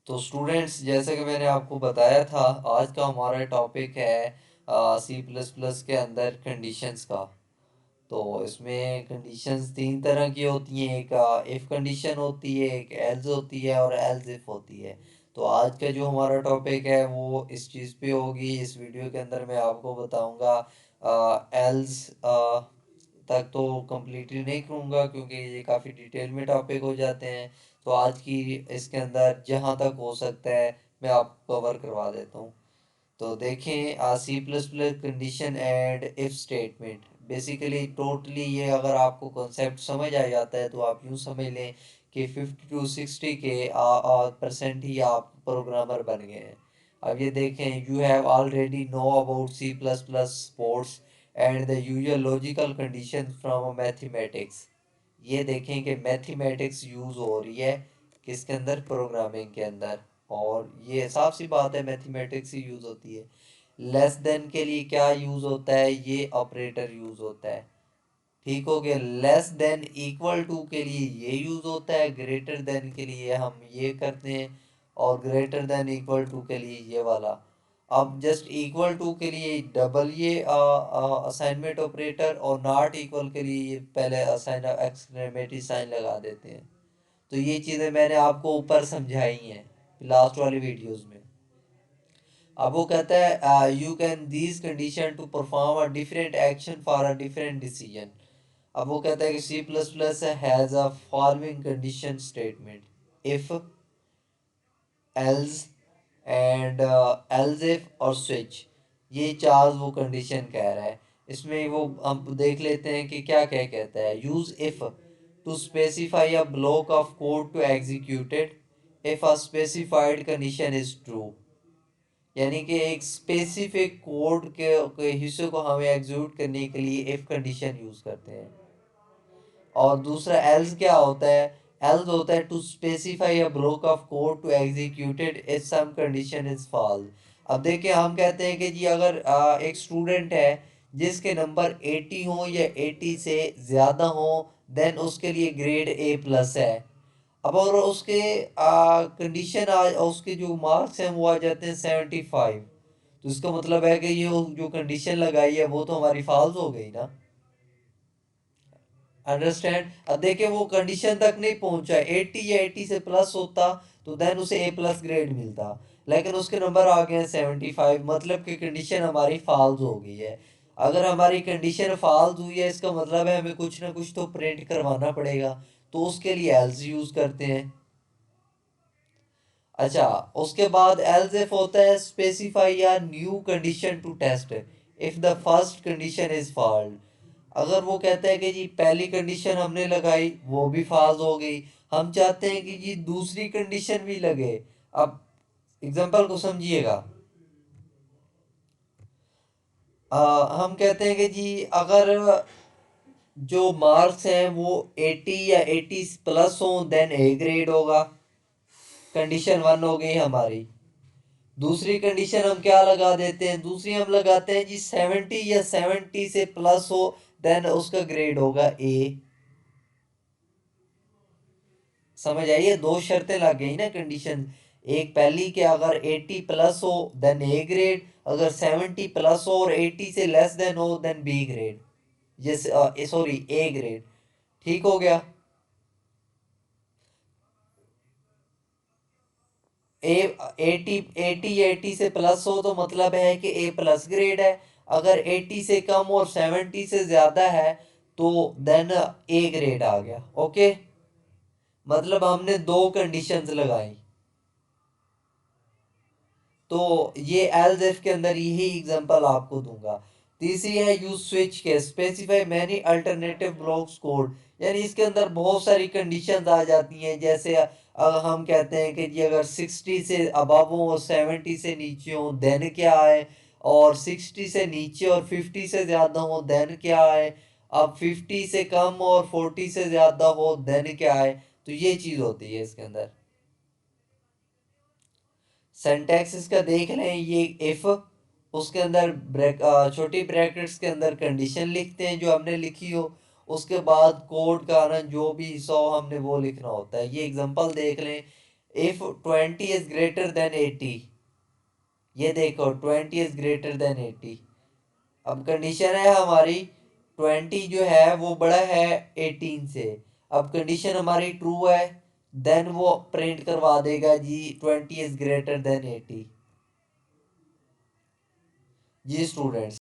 तो स्टूडेंट्स, जैसे कि मैंने आपको बताया था, आज का हमारा टॉपिक है सी प्लस प्लस के अंदर कंडीशंस का। तो इसमें कंडीशंस तीन तरह की होती हैं। एक इफ़ कंडीशन होती है, एक एल्स होती है और एल्स इफ होती है। तो आज का जो हमारा टॉपिक है वो इस चीज़ पे होगी। इस वीडियो के अंदर मैं आपको बताऊंगा एल्स तक तो कम्प्लीटली नहीं करूँगा क्योंकि ये काफ़ी डिटेल में टॉपिक हो जाते हैं। तो आज की इसके अंदर जहाँ तक हो सकता है मैं आपको कवर करवा देता हूँ। तो देखें, C plus plus condition and if statement. Basically totally ये अगर आपको कॉन्सेप्ट समझ आ जाता है तो आप यूँ समझ लें कि 50 to 60 के परसेंट ही आप प्रोग्रामर बन गए हैं। अब ये देखें, you have already know about C plus plus supports and the usual logical condition from mathematics. ये देखें कि मैथमेटिक्स यूज़ हो रही है किसके अंदर, प्रोग्रामिंग के अंदर। और ये साफ सी बात है, मैथमेटिक्स ही यूज़ होती है। लेस देन के लिए क्या यूज़ होता है, ये ऑपरेटर यूज़ होता है। ठीक हो गया। लेस देन इक्वल टू के लिए ये यूज़ होता है, ग्रेटर देन के लिए हम ये करते हैं, और ग्रेटर देन इक्वल टू के लिए ये वाला। अब जस्ट इक्वल टू के लिए डबल ये असाइनमेंट ऑपरेटर, और नॉट इक्वल के लिए ये पहले असाइन एक्सक्लेमेटरी साइन लगा देते हैं। तो ये चीज़ें मैंने आपको ऊपर समझाई हैं लास्ट वाली वीडियोस में। अब वो कहता है you can these condition to perform a different action for a different decision. अब वो कहता है कि C plus plus has a following condition statement, if, else and else if और स्विच। ये चार वो कंडीशन कह रहा है। इसमें वो हम देख लेते हैं कि क्या क्या कहता है। Use if to specify a block of code to executed if a specified condition is true. यानी कि एक स्पेसिफिक कोड के हिस्से को हमें एग्जीक्यूट करने के लिए इफ कंडीशन यूज करते हैं। और दूसरा एल्स क्या होता है, एल्स होता है to specify a block of code to executed if some condition is false. अब देखिए, हम कहते हैं कि जी अगर एक स्टूडेंट है जिसके नंबर 80 हो या 80 से ज़्यादा हो, देन उसके लिए ग्रेड ए प्लस है। अब और उसके कंडीशन उसके जो मार्क्स हैं वो आ जाते हैं 75। तो इसका मतलब है कि ये जो कंडीशन लगाई है वो तो हमारी फॉल्स हो गई ना। अंडरस्टैंड। अब देखिए, वो कंडीशन तक नहीं पहुंचा, 80 या 80 से प्लस होता तो देन उसे ए प्लस ग्रेड मिलता। लेकिन उसके नंबर आ गए हैं 75, मतलब कि कंडीशन हमारी फॉल्स हो गई है। अगर हमारी कंडीशन फॉल्स हुई है, इसका मतलब है हमें कुछ ना कुछ तो प्रिंट करवाना पड़ेगा। तो उसके लिए एल्स यूज करते हैं। अच्छा, उसके बाद एल्स इफ होता है specify a new condition to test if the first condition is false. अगर वो कहता है कि जी पहली कंडीशन हमने लगाई वो भी फॉल्स हो गई, हम चाहते हैं कि जी दूसरी कंडीशन भी लगे। अब एग्जांपल को समझिएगा। हम कहते हैं कि जी अगर जो मार्क्स हैं वो 80 या 80 प्लस हो, देन ए ग्रेड होगा। कंडीशन वन हो गई हमारी। दूसरी कंडीशन हम क्या लगा देते हैं, दूसरी हम लगाते हैं जी 70 या 70 से प्लस हो, देन उसका ग्रेड होगा ए। समझ आइए, दो शर्तें लग गई ना कंडीशन। एक पहली कि अगर 80 प्लस हो देन ए ग्रेड, अगर 70 प्लस हो और 80 से लेस देन हो देन बी ग्रेड, जैसे सॉरी ए ग्रेड। ठीक हो गया। ए 80 80 से प्लस हो तो मतलब है कि ए प्लस ग्रेड है। अगर 80 से कम और 70 से ज़्यादा है तो देन ए ग्रेड आ गया। ओके, मतलब हमने दो कंडीशंस लगाई। तो ये एल्स इफ के अंदर यही एग्जांपल आपको दूंगा। तीसरी है यूज स्विच के specify many alternative blocks code. यानी इसके अंदर बहुत सारी कंडीशंस आ जाती हैं। जैसे हम कहते हैं कि जी अगर 60 से अबव हो और 70 से नीचे हो देन क्या है, और 60 से नीचे और 50 से ज़्यादा हो देन क्या है, अब 50 से कम और 40 से ज़्यादा हो देन क्या है। तो ये चीज़ होती है इसके अंदर। सिंटैक्स इसका देख लें, ये इफ, उसके अंदर छोटी ब्रैकेट्स के अंदर कंडीशन लिखते हैं जो हमने लिखी हो। उसके बाद कोड का ना जो भी हिस्सा हो हमने वो लिखना होता है। ये एग्जांपल देख लें। इफ 20 इज ग्रेटर देन 80, ये देखो 20 इज ग्रेटर देन 80। अब कंडीशन है हमारी 20 जो है वो बड़ा है 18 से। अब कंडीशन हमारी ट्रू है, देन वो प्रिंट करवा देगा जी 20 इज ग्रेटर देन 80। जी स्टूडेंट्स,